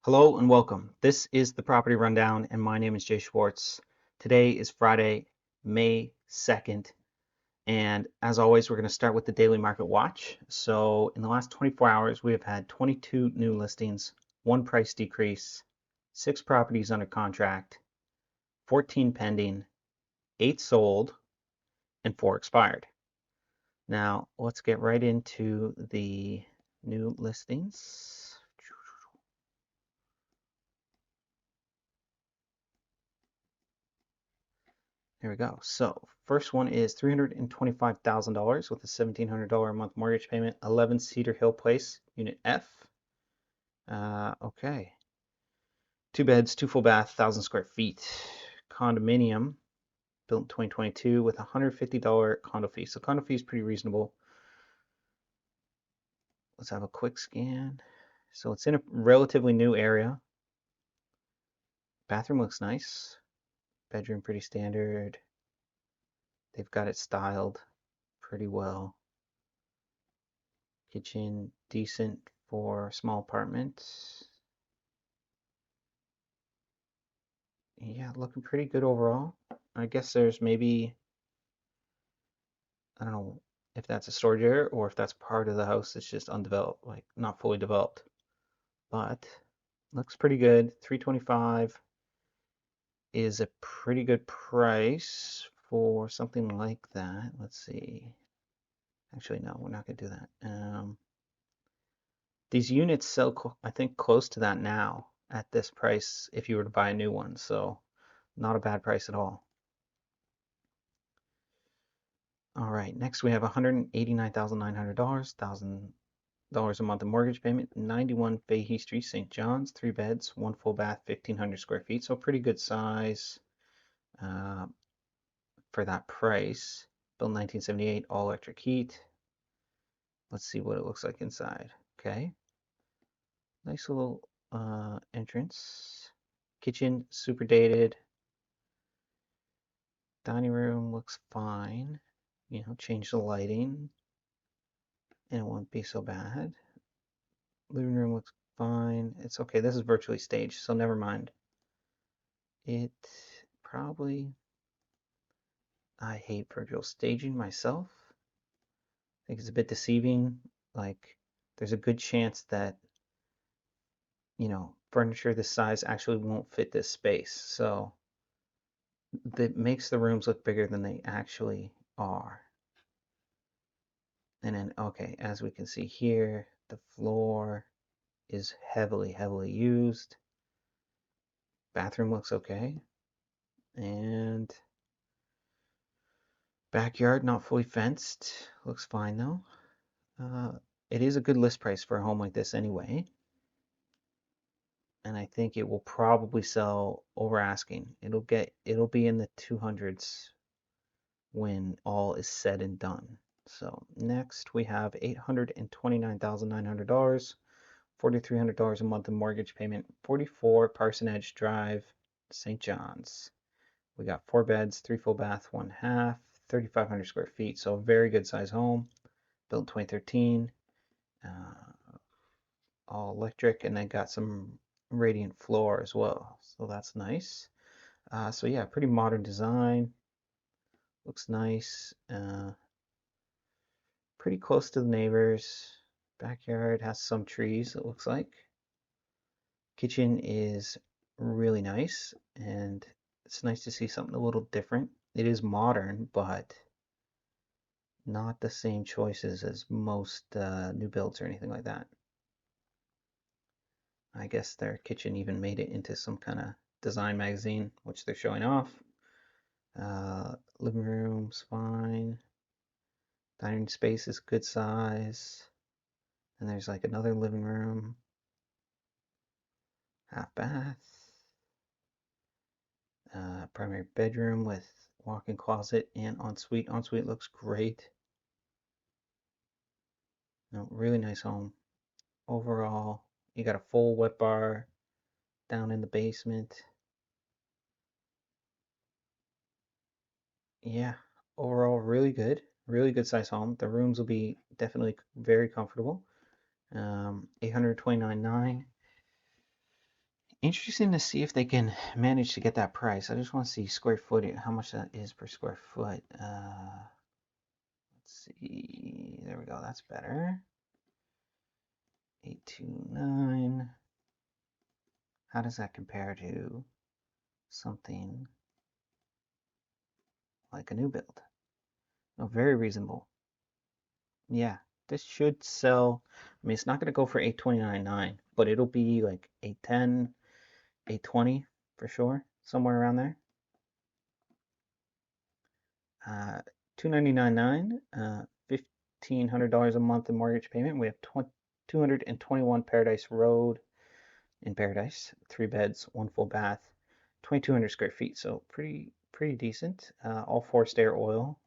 Hello and welcome. This is the Property Rundown, and my name is Jay Schwartz. Today is Friday, May 2nd, and as always, we're going to start with the Daily Market Watch. So, in the last 24 hours, we have had 22 new listings, one price decrease, 6 properties under contract, 14 pending, 8 sold, and 4 expired. Now, let's get right into the new listings. Here we go. So first one is $325,000 with a $1,700 a month mortgage payment, 11 Cedar Hill Place, Unit F. Okay. 2 beds, 2 full bath, 1,000 square feet. Condominium, built in 2022 with a $150 condo fee. So condo fee is pretty reasonable. Let's have a quick scan. So it's in a relatively new area. Bathroom looks nice. Bedroom pretty standard. They've got it styled pretty well. Kitchen decent for small apartment. Yeah, looking pretty good overall. I guess there's maybe, I don't know if that's a storage area or if that's part of the house that's just undeveloped, like not fully developed. But looks pretty good. 325 is a pretty good price for something like that. Let's see. Actually, no, we're not gonna do that. These units sell, I think, close to that now at this price if you were to buy a new one. So not a bad price at all. All right, next we have $189,900, $1,000 a month in mortgage payment, 91 Fahey Street, St. John's, 3 beds, 1 full bath, 1,500 square feet. So pretty good size uh, for that price. Built 1978, all electric heat. Let's see what it looks like inside. Okay, nice little entrance. Kitchen, super dated. Dining room looks fine. You know, change the lighting and it won't be so bad. Living room looks fine. It's okay. This is virtually staged, so never mind. It probably, I hate virtual staging myself. I think it's a bit deceiving. Like, there's a good chance that, furniture this size actually won't fit this space. So that makes the rooms look bigger than they actually are. And then, okay, as we can see here, the floor is heavily, heavily used. Bathroom looks okay. And backyard not fully fenced. Looks fine though. It is a good list price for a home like this anyway. And I think it will probably sell over asking. It'll be in the 200s when all is said and done. So next we have $829,900, $4,300 a month in mortgage payment, 44 Parsonage Drive, St. John's. We got 4 beds, 3 full bath, 1 half, 3,500 square feet. So a very good size home, built in 2013, all electric, and then got some radiant floor as well. So that's nice. So yeah, pretty modern design. Looks nice. Pretty close to the neighbors. Backyard has some trees, it looks like. Kitchen is really nice, and it's nice to see something a little different. It is modern, but not the same choices as most new builds or anything like that. I guess their kitchen even made it into some kind of design magazine, which they're showing off. Living room's fine. Dining space is good size. And there's like another living room. Half bath. Primary bedroom with walk-in closet and ensuite. Ensuite looks great. No, really nice home. Overall, you got a full wet bar down in the basement. Yeah, overall really good. Really good size home. The rooms will be definitely very comfortable. 829.9. Interesting to see if they can manage to get that price. I just want to see square footage, how much that is per square foot. Let's see. There we go. That's better. 829. How does that compare to something like a new build? Oh, very reasonable. Yeah, this should sell. I mean, it's not going to go for 829.9, but it'll be like 810, 820 for sure, somewhere around there. 299.9, $1,500 a month in mortgage payment. We have 221 Paradise Road in Paradise, 3 beds, 1 full bath, 2,200 square feet, so pretty decent. All forced air oil.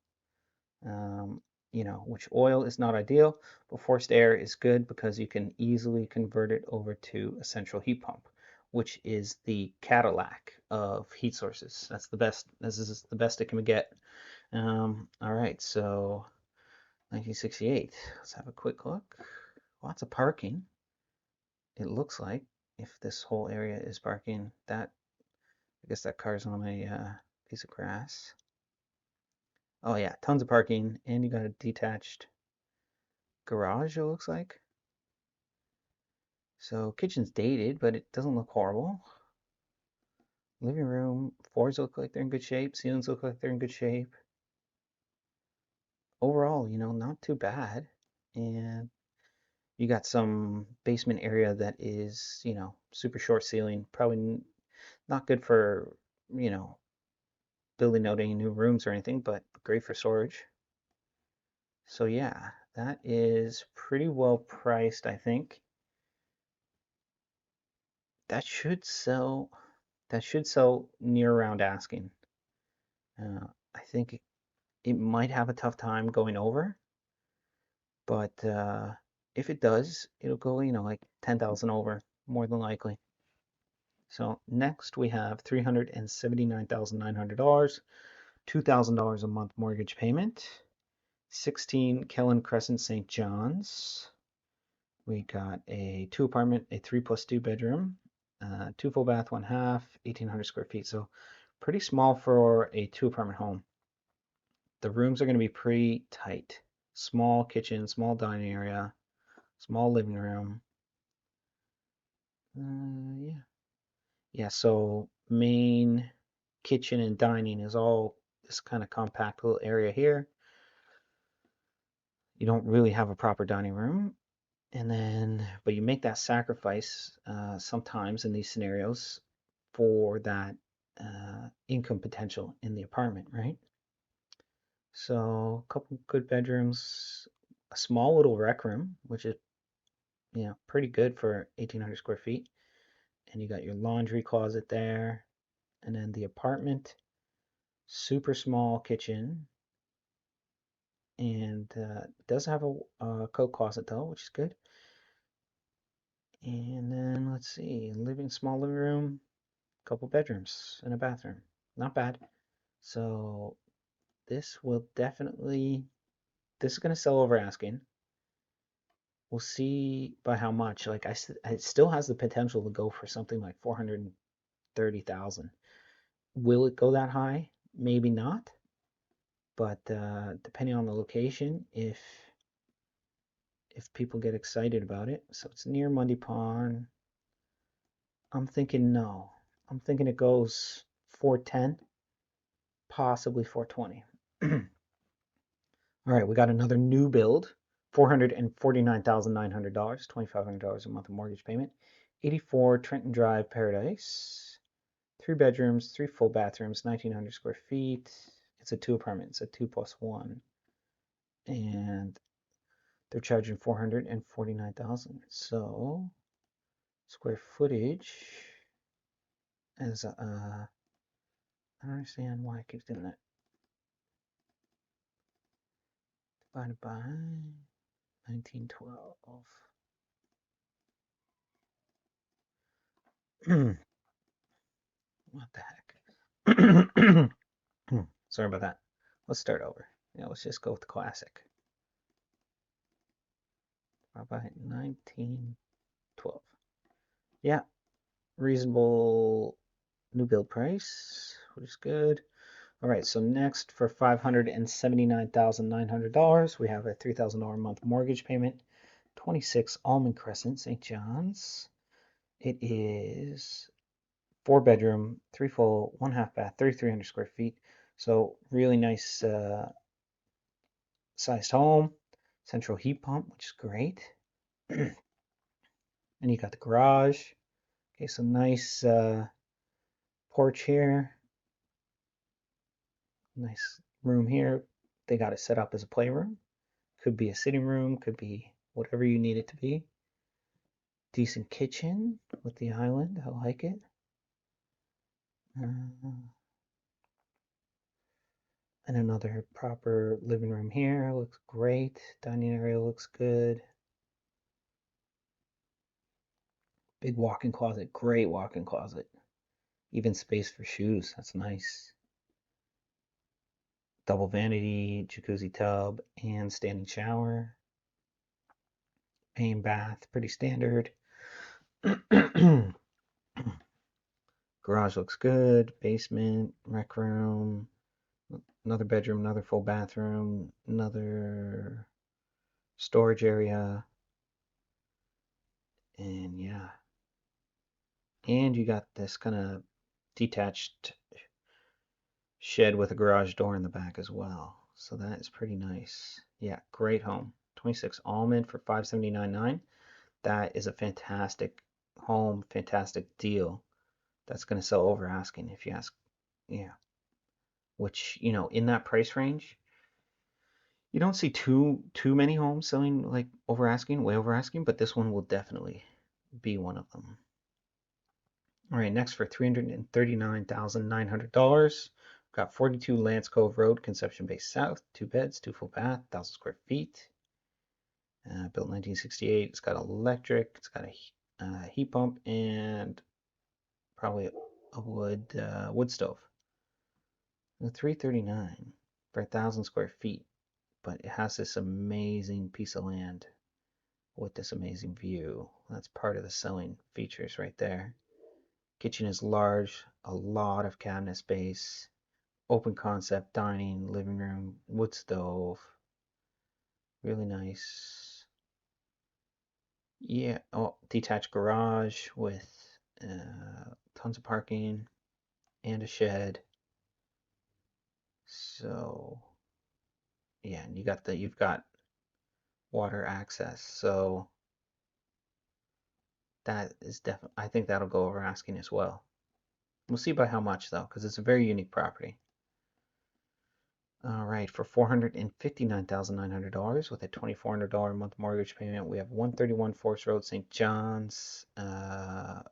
Which oil is not ideal, but forced air is good because you can easily convert it over to a central heat pump, which is the Cadillac of heat sources. That's the best. This is the best it can get. All right, so 1968. Let's have a quick look. Lots of parking. It looks like if this whole area is parking, I guess that car's on a piece of grass. Oh yeah, tons of parking, and you got a detached garage, it looks like. So kitchen's dated, but it doesn't look horrible. Living room, floors look like they're in good shape, ceilings look like they're in good shape. Overall, not too bad. And you got some basement area that is, super short ceiling, probably not good for, you know, building out any new rooms or anything, but great for storage. So yeah, that is pretty well priced, I think. That should sell near around asking. I think it might have a tough time going over, but if it does, it'll go, like 10,000 over, more than likely. So next we have $379,900, $2,000 a month mortgage payment, 16 Kellen Crescent, St. John's. We got a 2 apartment, a 3+2 bedroom, 2 full bath, 1/2, 1,800 square feet. So pretty small for a 2 apartment home. The rooms are going to be pretty tight. Small kitchen, small dining area, small living room. Yeah. Yeah, so main kitchen and dining is all this kind of compact little area here. You don't really have a proper dining room. But you make that sacrifice sometimes in these scenarios for that income potential in the apartment, right? So a couple good bedrooms, a small little rec room, which is pretty good for 1,800 square feet. And you got your laundry closet there. And then the apartment, super small kitchen. And does have a coat closet though, which is good. And then let's see, small living room, couple bedrooms and a bathroom. Not bad. So this is going to sell over asking. We'll see by how much. Like it still has the potential to go for something like 430,000. Will it go that high? Maybe not. But depending on the location, if people get excited about it. So it's near Mundy Pond. I'm thinking no. I'm thinking it goes 410, possibly 420. All right, we got another new build, $449,900, $2,500 a month of mortgage payment, 84 Trenton Drive, Paradise, 3 bedrooms, 3 full bathrooms, 1,900 square feet. It's a 2 apartment. It's a 2+1, and they're charging 449,000. So square footage is I don't understand why it keeps doing that. Divided by 1912. What the heck? Sorry about that. Let's start over. Let's just go with the classic. Divided by 1912. Yeah, reasonable new build price, which is good. All right, so next for $579,900, we have a $3,000 a month mortgage payment, 26 Almond Crescent, St. John's. It is 4 bedroom, 3 full, 1 half bath, 3,300 square feet. So really nice sized home, central heat pump, which is great. And you got the garage. Okay, so nice porch here. Nice room here. They got it set up as a playroom. Could be a sitting room, could be whatever you need it to be. Decent kitchen with the island. I like it. And another proper living room here. Looks great. Dining area looks good. Big walk-in closet. Great walk-in closet. Even space for shoes. That's nice. Double vanity, jacuzzi tub, and standing shower. Main bath. Pretty standard. Garage looks good. Basement, rec room, another bedroom, another full bathroom, another storage area, and yeah. And you got this kind of detached shed with a garage door in the back as well. So that is pretty nice. Yeah, great home. 26 Almond for $579,900. That is a fantastic home, fantastic deal. That's going to sell over asking if you ask. Yeah. Which, in that price range, you don't see too many homes selling like over asking, way over asking, but this one will definitely be one of them. All right, next for $339,900, got 42 Lance Cove Road, Conception Bay South, 2 beds, 2 full bath, 1,000 square feet. Built 1968. It's got electric. It's got a heat pump and probably a wood stove. The 339 for 1,000 square feet, but it has this amazing piece of land with this amazing view. That's part of the selling features right there. Kitchen is large, a lot of cabinet space, open concept dining, living room, wood stove. Really nice. Yeah, oh, detached garage with tons of parking and a shed. So yeah, and you've got water access. So that is definitely, I think that'll go over asking as well. We'll see by how much though, because it's a very unique property. All right, for $459,900 with a $2,400 a month mortgage payment, we have 131 Forest Road, St. John's, 5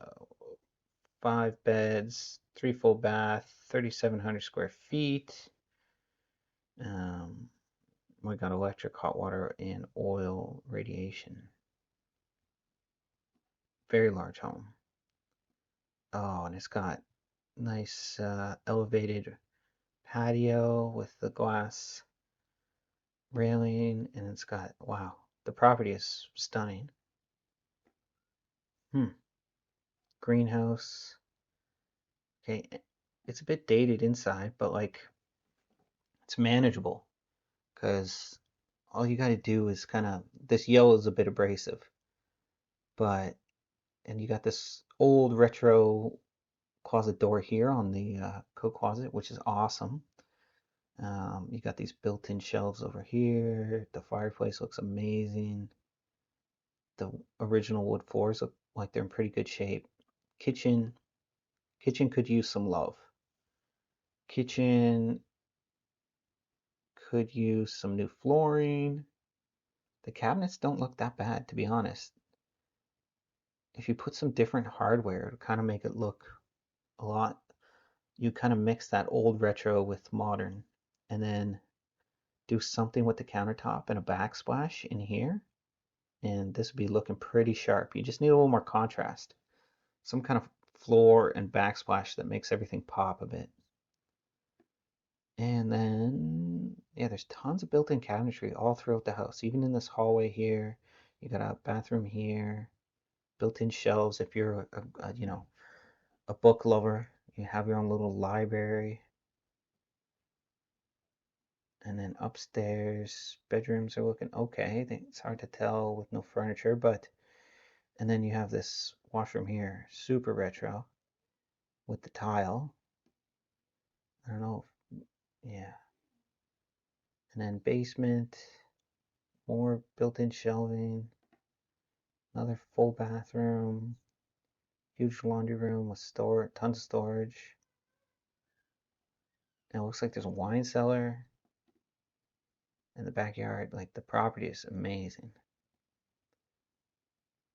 beds, 3 full bath, 3,700 square feet. We got electric, hot water, and oil radiation. Very large home. Oh, and it's got nice elevated patio with the glass railing, and it's got, wow, the property is stunning. Greenhouse. Okay, it's a bit dated inside, but like it's manageable because all you got to do is kind of, this yellow is a bit abrasive, but, and you got this old retro closet door here on the coat closet, which is awesome. You got these built-in shelves over here. The fireplace looks amazing. The original wood floors look like they're in pretty good shape. Kitchen could use some love. Kitchen could use some new flooring. The cabinets don't look that bad, to be honest. If you put some different hardware to kind of make it look a lot, you kind of mix that old retro with modern, and then do something with the countertop and a backsplash in here, and this would be looking pretty sharp. You just need a little more contrast. Some kind of floor and backsplash that makes everything pop a bit. And then, yeah, there's tons of built-in cabinetry all throughout the house. Even in this hallway here, you got a bathroom here, built-in shelves if you're, a book lover, you have your own little library. And then upstairs, bedrooms are looking okay. I think it's hard to tell with no furniture, but and then you have this washroom here, super retro with the tile. I don't know. Yeah. And then basement, more built-in shelving, another full bathroom, huge laundry room with tons of storage. And it looks like there's a wine cellar in the backyard. Like the property is amazing.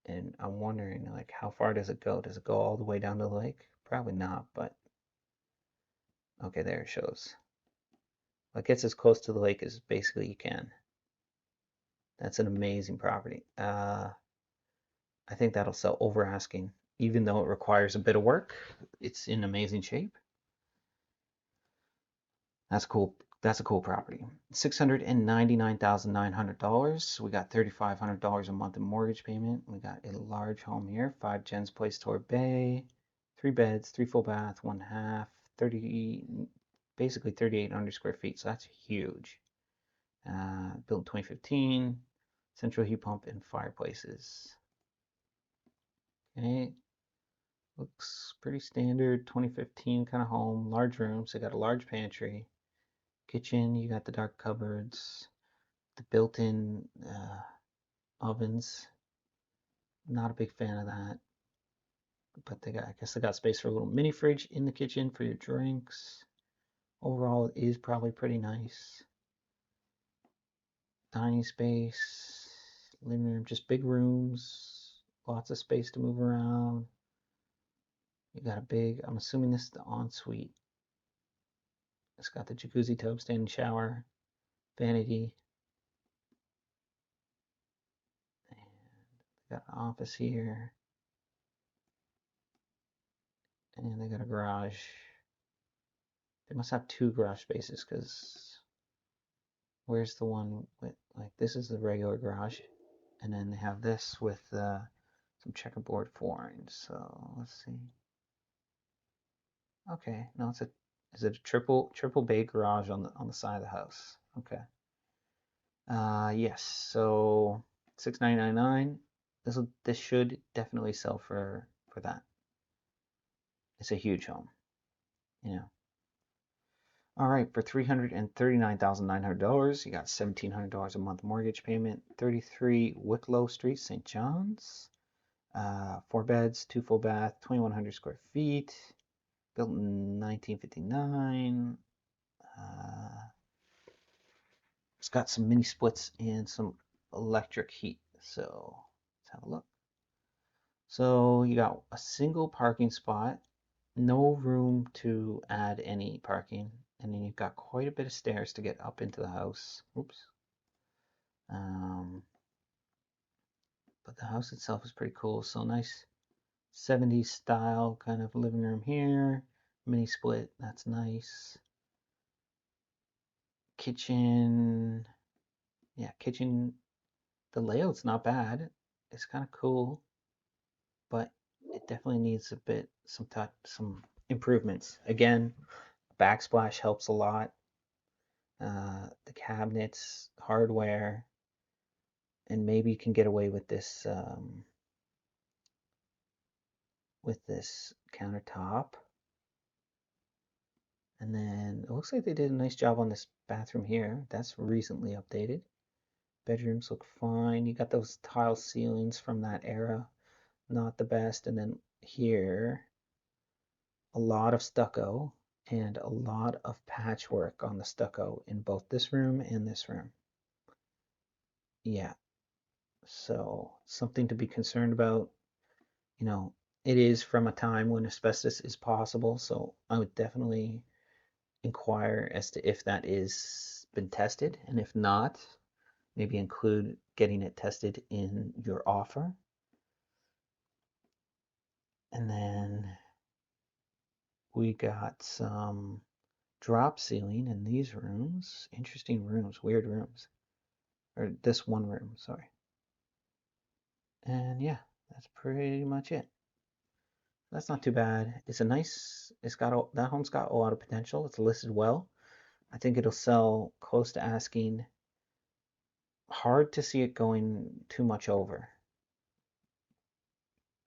And I'm wondering, like, how far does it go? Does it go all the way down to the lake? Probably not, but okay, there it shows. It gets as close to the lake as basically you can. That's an amazing property. I think that'll sell over asking, even though it requires a bit of work. It's in amazing shape. That's cool. That's a cool property. $699,900. We got $3,500 a month in mortgage payment. We got a large home here, 5 gens place toward bay, 3 beds, 3 full bath, 1 half, 30, basically 3,800 square feet. So that's huge. Built in 2015, central heat pump and fireplaces. Okay, looks pretty standard 2015 kind of home. Large rooms. They got a large pantry. Kitchen, you got the dark cupboards, the built-in ovens. Not a big fan of that, but I guess they got space for a little mini fridge in the kitchen for your drinks. Overall, it is probably pretty nice. Dining space, living room, just big rooms, lots of space to move around. You got a big, I'm assuming this is the ensuite. It's got the jacuzzi tub, standing shower, vanity, and got an office here, and they got a garage. They must have 2 garage spaces because where's the one with, like, this is the regular garage, and then they have this with some checkerboard flooring. So let's see. Okay, no, is it a triple bay garage on the side of the house? Okay. Yes. So 6,999. This should definitely sell for that. It's a huge home, you know. All right, for $339,900, you got $1,700 a month mortgage payment. 33 Wicklow Street, St. John's. 4 beds, 2 full bath, 2,100 square feet. Built in 1959. It's got some mini splits and some electric heat. So let's have a look. So you got a single parking spot, no room to add any parking, and then you've got quite a bit of stairs to get up into the house. Oops. But the house itself is pretty cool. So nice 70s style kind of living room here. Mini split, that's nice. Kitchen, yeah, kitchen. The layout's not bad. It's kind of cool, but it definitely needs some improvements. Again, backsplash helps a lot. The cabinets, hardware, and maybe you can get away with this countertop. And then it looks like they did a nice job on this bathroom here. That's recently updated. Bedrooms look fine. You got those tile ceilings from that era, not the best. And then here, a lot of stucco and a lot of patchwork on the stucco in both this room and this room. Yeah, so something to be concerned about. You know, it is from a time when asbestos is possible, so I would definitely inquire as to if that is been tested, and if not, maybe include getting it tested in your offer. And then we got some drop ceiling in these rooms. Interesting rooms, weird rooms. Or this one room, sorry. And yeah, that's pretty much it. That's not too bad. It's a nice, that home's got a lot of potential. It's listed well. I think it'll sell close to asking. Hard to see it going too much over.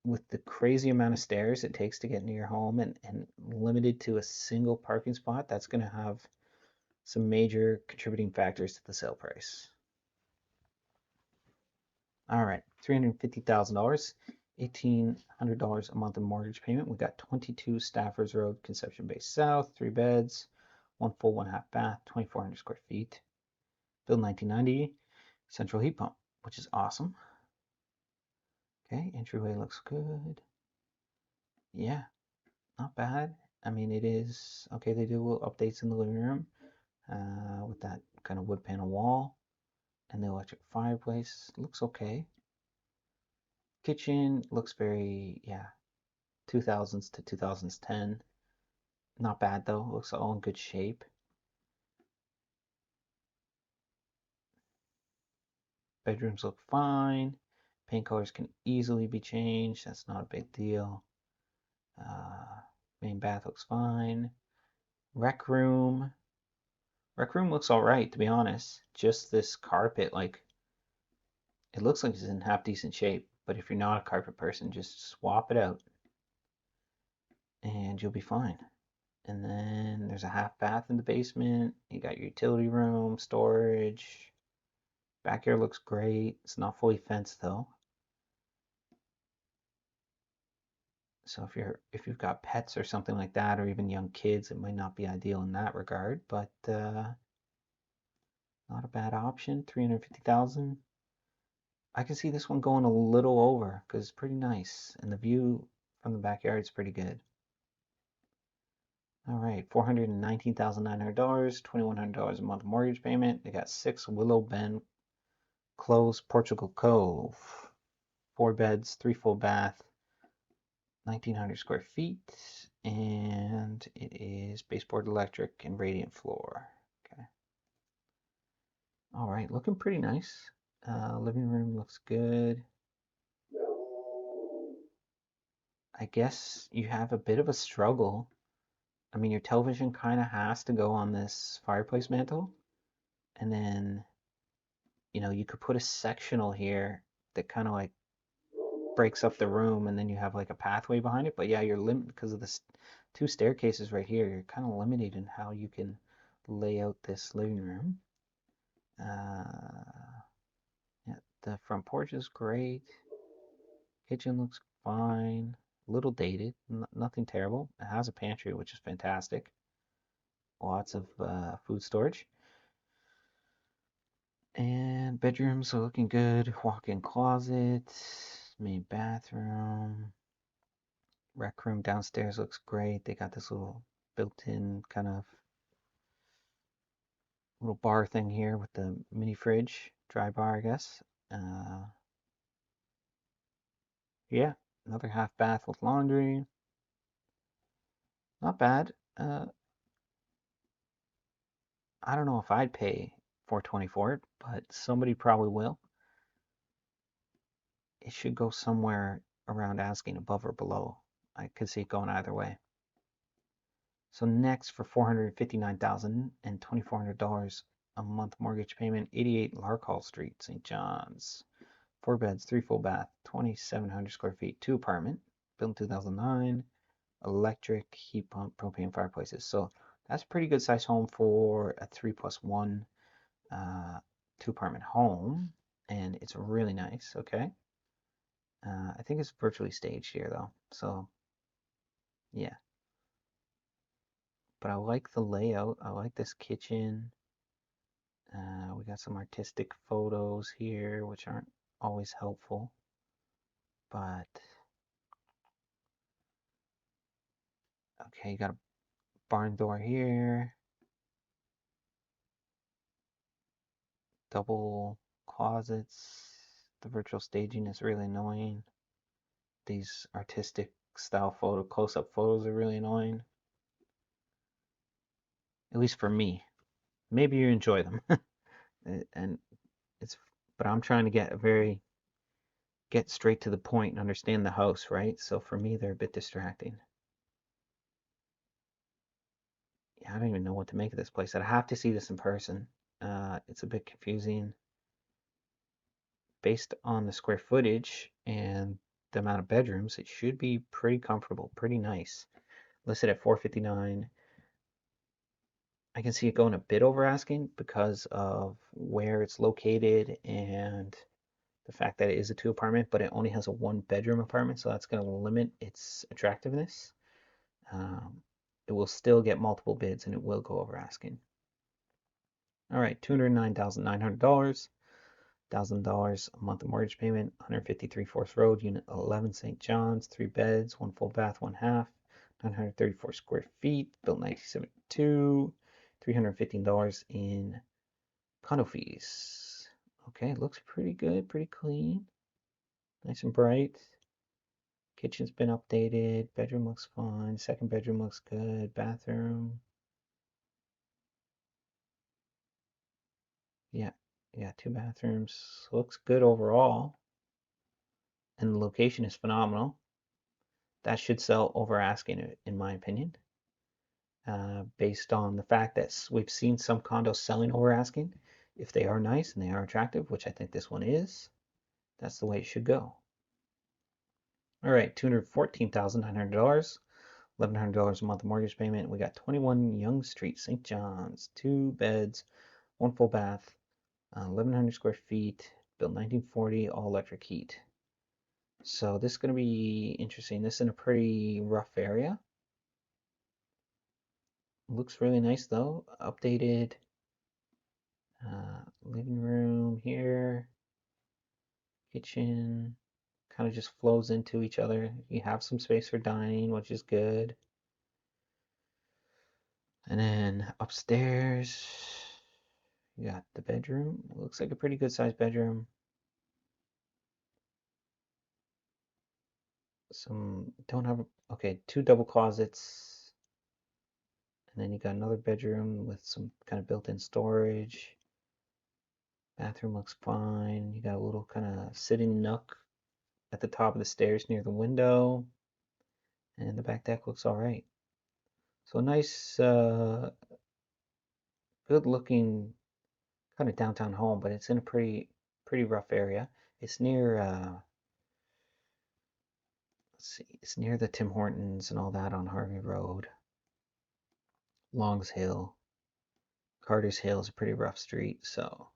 With the crazy amount of stairs it takes to get into your home and limited to a single parking spot, that's going to have some major contributing factors to the sale price. All right, $350,000, $1,800 a month in mortgage payment. We got 22 Stafford's Road, Conception Bay South, 3 beds, 1 full, 1 half bath, 2,400 square feet. Built 1990, central heat pump, which is awesome. Okay, entryway looks good. Yeah, not bad. I mean, it is okay. They do little updates in the living room with that kind of wood panel wall and the electric fireplace. Looks okay. Kitchen looks very, yeah, 2000s to 2010. Not bad though. Looks all in good shape. Bedrooms look fine. Paint colors can easily be changed. That's not a big deal. Uh, Main bath looks fine. Rec room. Rec room looks all right, to be honest. Just this carpet, like, it looks like it's in half decent shape. But if you're not a carpet person, just swap it out and you'll be fine. And then there's a half bath in the basement. You got your utility room, storage. Backyard looks great. It's not fully fenced though. So if you've got pets or something like that, or even young kids, it might not be ideal in that regard. But not a bad option. 350,000. I can see this one going a little over because it's pretty nice, and the view from the backyard is pretty good. All right, $419,900, $2,100 a month mortgage payment. They got 6 Willow Bend Close, Portugal Cove, 4 beds, 3 full bath, 1,900 square feet, and it is baseboard electric and radiant floor. Okay. All right, looking pretty nice. Living room looks good. I guess you have a bit of a struggle. I mean, your television kind of has to go on this fireplace mantle, and then you could put a sectional here that kind of like breaks up the room, and then you have like a pathway behind it. But yeah, you're limited because of the 2 staircases right here. You're kind of limited in how you can lay out this living room. Yeah, the front porch is great. Kitchen looks fine. A little dated, nothing terrible. It has a pantry, which is fantastic. Lots of food storage. And bedrooms are looking good. Walk-in closet, main bathroom, rec room downstairs looks great. They got this little built-in kind of little bar thing here with the mini fridge, dry bar, I guess. Yeah, another half bath with laundry. Not bad. I don't know if I'd pay 420 for it, but somebody probably will. It should go somewhere around asking above or below. I could see it going either way. So next for $459,000 and $2,400 a month mortgage payment, 88 Larkhall Street, St. John's. 4 beds, 3 full bath, 2,700 square feet, 2 apartment, built in 2009, electric, heat pump, propane fireplaces. So that's a pretty good size home for a 3+1 2 apartment home, and it's really nice. Okay. I think it's virtually staged here though, so yeah. But I like the layout. I like this kitchen. We got some artistic photos here, which aren't always helpful, but okay, you got a barn door here, double closets. The virtual staging is really annoying. These artistic style close-up photos are really annoying, at least for me. Maybe you enjoy them, and it's, but I'm trying to get a very get straight to the point and understand the house, right? So for me, they're a bit distracting. Yeah, I don't even know what to make of this place. I'd have to see this in person. It's a bit confusing based on the square footage and the amount of bedrooms. It should be pretty comfortable, pretty nice. Listed at 459. I can see it going a bit over asking because of where it's located and the fact that it is a two apartment, but it only has a one bedroom apartment, so that's going to limit its attractiveness. Um, it will still get multiple bids and it will go over asking. All right, $209,900, $1,000 a month of mortgage payment, 153 Forest Road, Unit 11, St. John's, 3 beds, 1 full bath, 1 half, 934 square feet, built 1972, $315 in condo fees. Okay, looks pretty good, pretty clean, nice and bright. Kitchen's been updated, bedroom looks fine, second bedroom looks good, bathroom. Yeah, yeah, 2 bathrooms. Looks good overall. And the location is phenomenal. That should sell over asking, in my opinion, based on the fact that we've seen some condos selling over asking. If they are nice and they are attractive, which I think this one is, that's the way it should go. All right, $214,900, $1,100 a month mortgage payment. We got 21 Young Street, St. John's, 2 beds, 1 full bath, 1,100 square feet, built 1940, all electric heat. So this is going to be interesting. This is in a pretty rough area. Looks really nice though. Updated living room here, kitchen, kind of just flows into each other. You have some space for dining, which is good. And then upstairs, you got the bedroom. Looks like a pretty good sized bedroom. Some don't have, okay, 2 double closets. And then you got another bedroom with some kind of built-in storage. Bathroom looks fine. You got a little kind of sitting nook at the top of the stairs near the window. And the back deck looks all right. So nice, good looking kind of downtown home, but it's in a pretty rough area. It's near, let's see, it's near the Tim Hortons and all that on Harvey Road. Longs Hill. Carter's Hill is a pretty rough street, so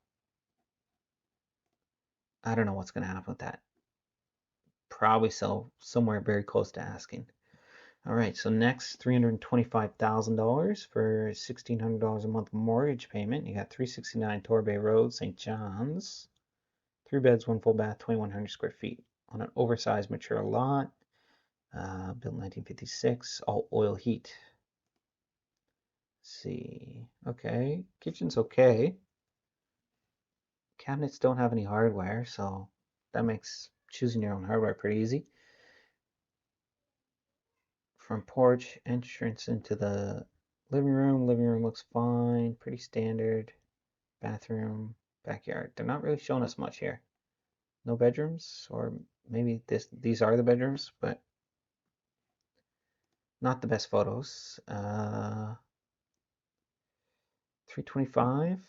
I don't know what's going to happen with that. Probably sell somewhere very close to asking. All right, so next, $325,000 for $1,600 a month mortgage payment. You got 369 Torbay Road, St. John's. 3 beds, 1 full bath, 2,100 square feet on an oversized mature lot. Built 1956, all oil heat. Let's see, okay, kitchen's okay. Cabinets don't have any hardware, so that makes choosing your own hardware pretty easy. Front porch, entrance into the living room. Living room looks fine, pretty standard. Bathroom, backyard. They're not really showing us much here. No bedrooms, or maybe these are the bedrooms, but not the best photos. 325.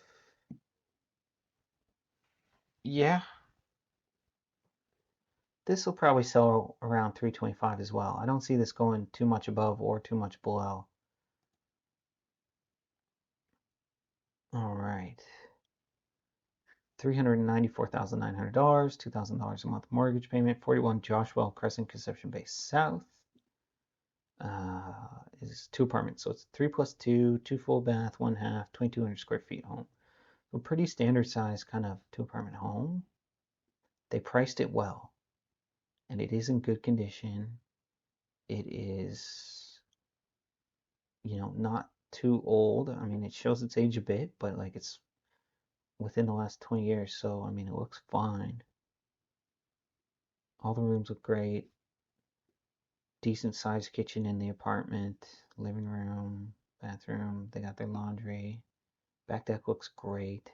Yeah, this will probably sell around 325 as well. I don't see this going too much above or too much below. All right. $394,900, $2,000 a month mortgage payment, 41 Joshua Crescent, Conception Bay South. Is 2 apartments, so it's 3+2, 2 full bath, 1 half, 2,200 square feet home. So pretty standard size kind of 2 apartment home. They priced it well, and it is in good condition. It is, not too old. I mean, it shows its age a bit, but like it's within the last 20 years, so I mean, it looks fine. All the rooms look great. Decent sized kitchen in the apartment, living room, bathroom. They got their laundry. Back deck looks great.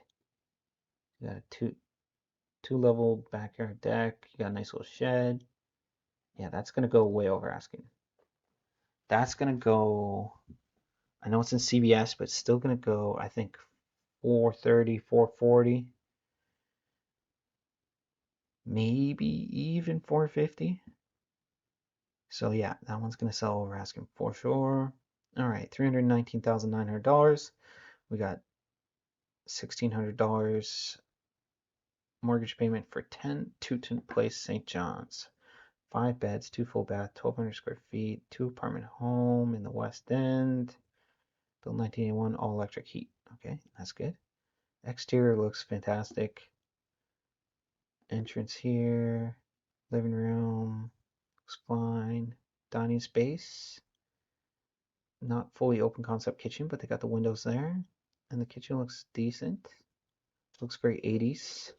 You got a 2-level backyard deck. You got a nice little shed. Yeah, that's gonna go way over asking. That's gonna go, I know it's in CBS, but it's still gonna go, I think, 430, 440, maybe even 450. So yeah, that one's gonna sell over asking for sure. All right, $319,900. We got $1,600 mortgage payment for 10 Tooten Place, St. John's. 5 beds, 2 full bath, 1,200 square feet, 2 apartment home in the West End. Built 1981, all electric heat. Okay, that's good. Exterior looks fantastic. Entrance here, living room, looks fine. Dining space, not fully open concept kitchen, but they got the windows there. And the kitchen looks decent. Looks very 80s.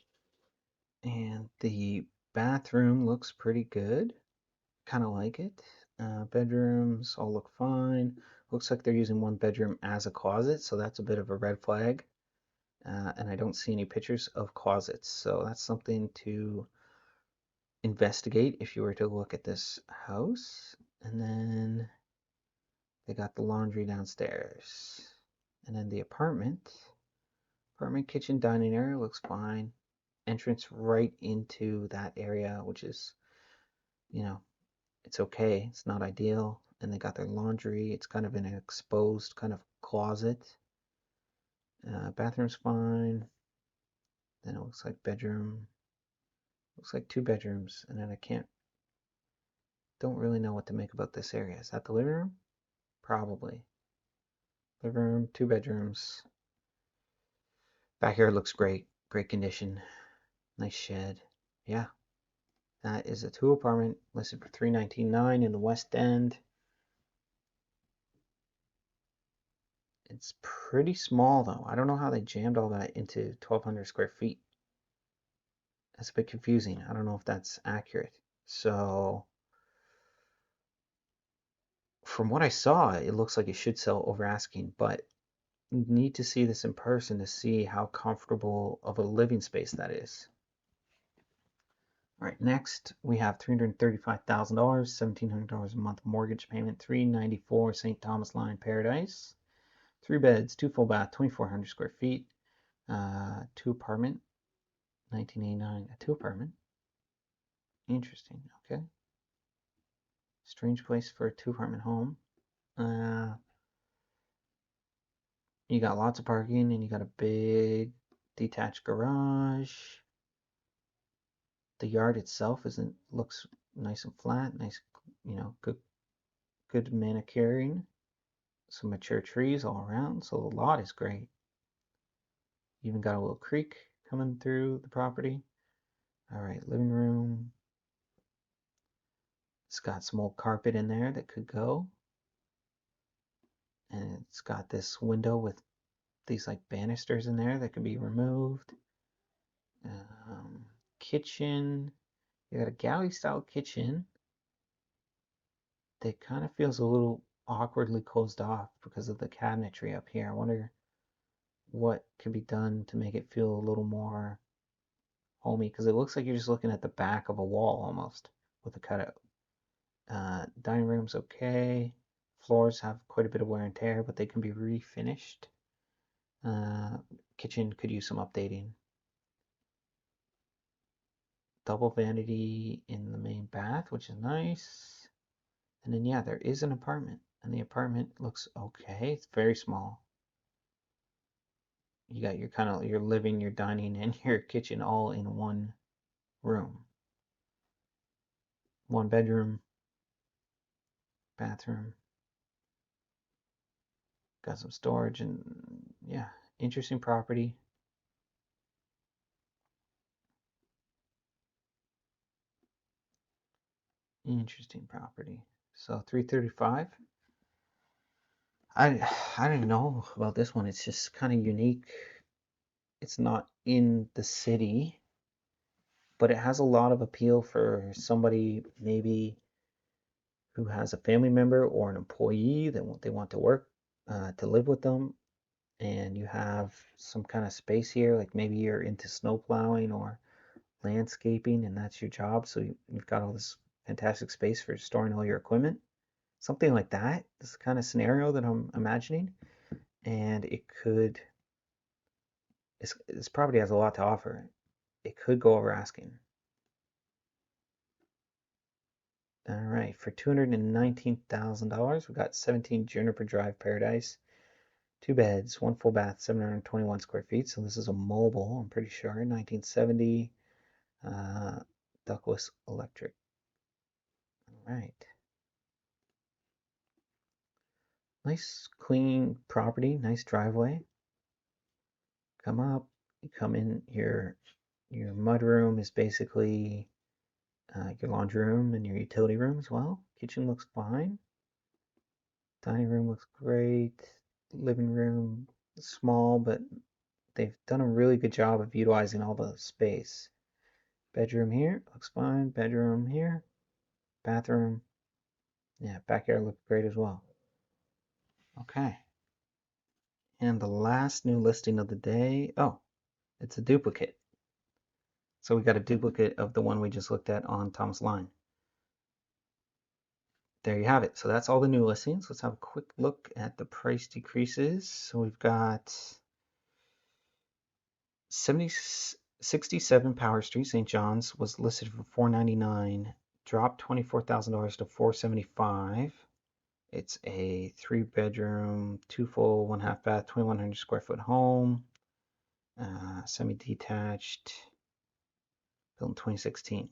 And the bathroom looks pretty good. Kind of like it. Bedrooms all look fine. Looks like they're using one bedroom as a closet, so that's a bit of a red flag. And I don't see any pictures of closets, so that's something to investigate if you were to look at this house. And then they got the laundry downstairs. And then the apartment kitchen dining area looks fine. Entrance right into that area, which is, you know, it's okay. It's not ideal. And they got their laundry. It's kind of an exposed kind of closet. Bathroom's fine. Then it looks like bedroom. Looks like 2 bedrooms. And then don't really know what to make about this area. Is that the living room? Probably. Living room, 2 bedrooms. Backyard looks great. Great condition. Nice shed. Yeah. That is a 2 apartment listed for $319,900 in the West End. It's pretty small though. I don't know how they jammed all that into 1,200 square feet. That's a bit confusing. I don't know if that's accurate. So from what I saw, it looks like it should sell over asking, but you need to see this in person to see how comfortable of a living space that is. All right, next we have $335,000, $1,700 a month mortgage payment, 394 St. Thomas Line, Paradise. 3 beds, 2 full bath, 2,400 square feet, 2 apartment, 1989, a 2 apartment. Interesting, okay. Strange place for a 2 apartment home. You got lots of parking and you got a big detached garage. The yard itself looks nice and flat, nice, good manicuring. Some mature trees all around, so the lot is great. You even got a little creek coming through the property. All right, living room. It's got some old carpet in there that could go. And it's got this window with these like banisters in there that can be removed. Kitchen. You got a galley style kitchen that kind of feels a little awkwardly closed off because of the cabinetry up here. I wonder what could be done to make it feel a little more homey, because it looks like you're just looking at the back of a wall almost with a cutout. Dining room's okay. Floors have quite a bit of wear and tear, but they can be refinished. Kitchen could use some updating. Double vanity in the main bath, which is nice. And then yeah, there is an apartment, and the apartment looks okay. It's very small. You got your living, your dining, and your kitchen all in one room. 1 bedroom, bathroom. Got some storage, and yeah, interesting property. Interesting property. So 335. I I don't even know about this one. It's just kind of unique. It's not in the city, but it has a lot of appeal for somebody maybe who has a family member or an employee that they want to work to live with them, and you have some kind of space here, like maybe you're into snow plowing or landscaping and that's your job, so you've got all this fantastic space for storing all your equipment. Something like that. This is the kind of scenario that I'm imagining. And this property has a lot to offer. It could go over asking. All right, for $219,000, we got 17 Juniper Drive Paradise, 2 beds, 1 full bath, 721 square feet. So this is a mobile, I'm pretty sure, 1970, ductless electric. All right. Nice clean property, nice driveway. Come up, you come in here. Your mud room is basically your laundry room and your utility room as well. Kitchen looks fine. Dining room looks great. Living room small, but they've done a really good job of utilizing all the space. Bedroom here looks fine. Bedroom here. Bathroom. Yeah, backyard looks great as well. Okay. And the last new listing of the day. Oh, it's a duplicate. So we got a duplicate of the one we just looked at on Thomas Line. There you have it. So that's all the new listings. Let's have a quick look at the price decreases. So we've got 67 Power Street, St. John's, was listed for $499, dropped $24,000 to $475. It's a 3-bedroom, 2 full, 1 half bath, 2,100 square foot home, semi-detached, built in 2016.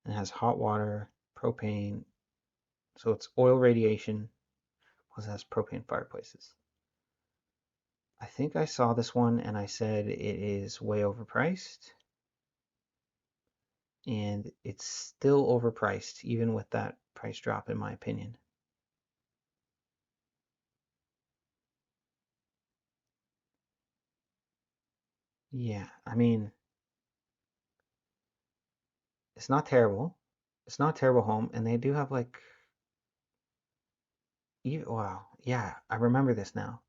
And it has hot water, propane, so it's oil radiation, plus it has propane fireplaces. I think I saw this one and I said it is way overpriced. And it's still overpriced, even with that price drop, in my opinion. Yeah, I mean, it's not terrible. It's not a terrible home, and they do have like, wow, yeah, I remember this now.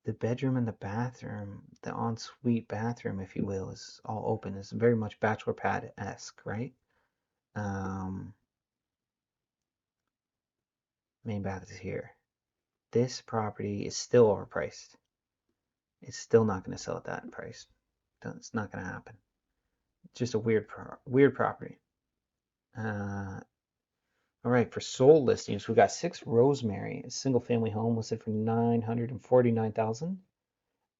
The bedroom and the bathroom, the ensuite bathroom, if you will, is all open. It's very much bachelor pad-esque, right? Um, Main bath is here. This property is still overpriced. It's still not going to sell at that price. It's not going to happen. It's just a weird property. All right, for sold listings, we got 6 Rosemary, a single family home listed for $949,000,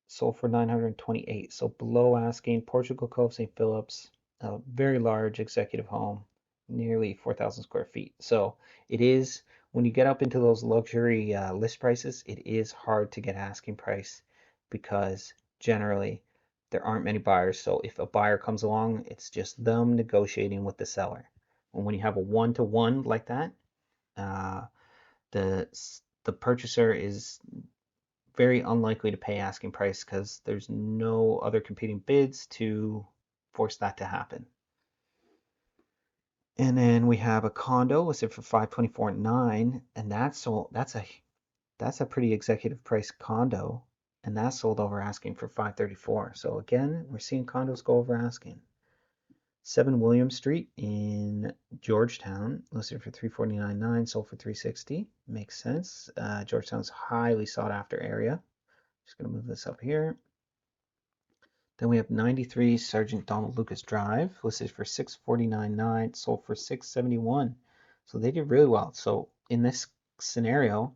sold for $928,000. So below asking. Portugal Cove, St. Philip's, a very large executive home, nearly 4,000 square feet. So it is, when you get up into those luxury list prices, it is hard to get asking price because generally there aren't many buyers. So if a buyer comes along, it's just them negotiating with the seller. And when you have a one-to-one like that, uh, the the purchaser is very unlikely to pay asking price because there's no other competing bids to force that to happen. And then we have a condo listed for $524,900, and that's a pretty executive price condo, and that sold over asking for $534,000. So again, we're seeing condos go over asking. 7 William Street in Georgetown, listed for $349,900, sold for $360,000. Makes sense. Georgetown's a highly sought after area. Just gonna move this up here. Then we have 93 Sergeant Donald Lucas Drive, listed for $649,900, sold for $671,000. So they did really well. So in this scenario,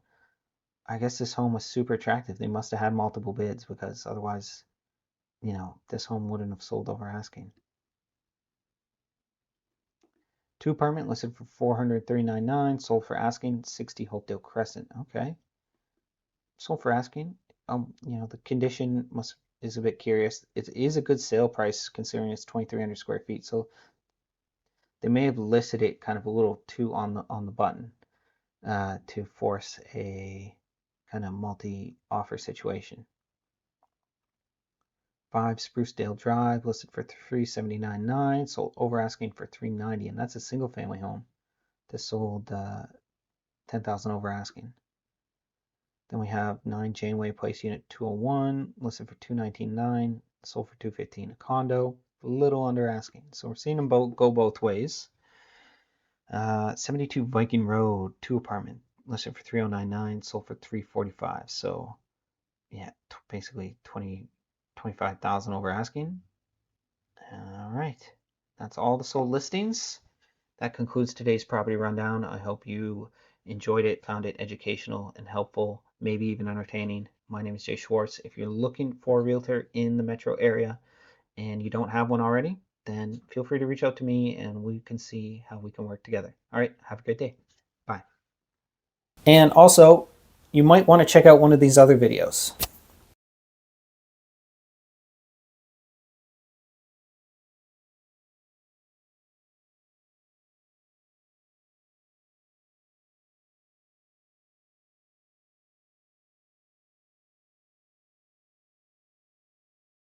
I guess this home was super attractive. They must have had multiple bids because otherwise, this home wouldn't have sold over asking. 2 apartment listed for $439,900, sold for asking. 60 Hopedale Crescent. Okay, sold for asking. The condition is a bit curious. It is a good sale price considering it's 2,300 square feet. So they may have listed it kind of a little too on the button to force a kind of multi-offer situation. 5 Sprucedale Drive, listed for $379,900, sold over asking for $390,000, and that's a single family home. This sold $10,000 over asking. Then we have 9 Janeway Place, Unit 201, listed for $219,900, sold for $215,000. A condo, a little under asking. So we're seeing them both go both ways. 72 Viking Road, 2 apartment, listed for 3099, sold for 345. So yeah, basically 25,000 over asking. All right, that's all the sold listings. That concludes today's property rundown. I hope you enjoyed it, found it educational and helpful, maybe even entertaining. My name is Jay Schwartz. If you're looking for a realtor in the metro area and you don't have one already, then feel free to reach out to me and we can see how we can work together. All right, have a great day. Bye. And also, you might want to check out one of these other videos.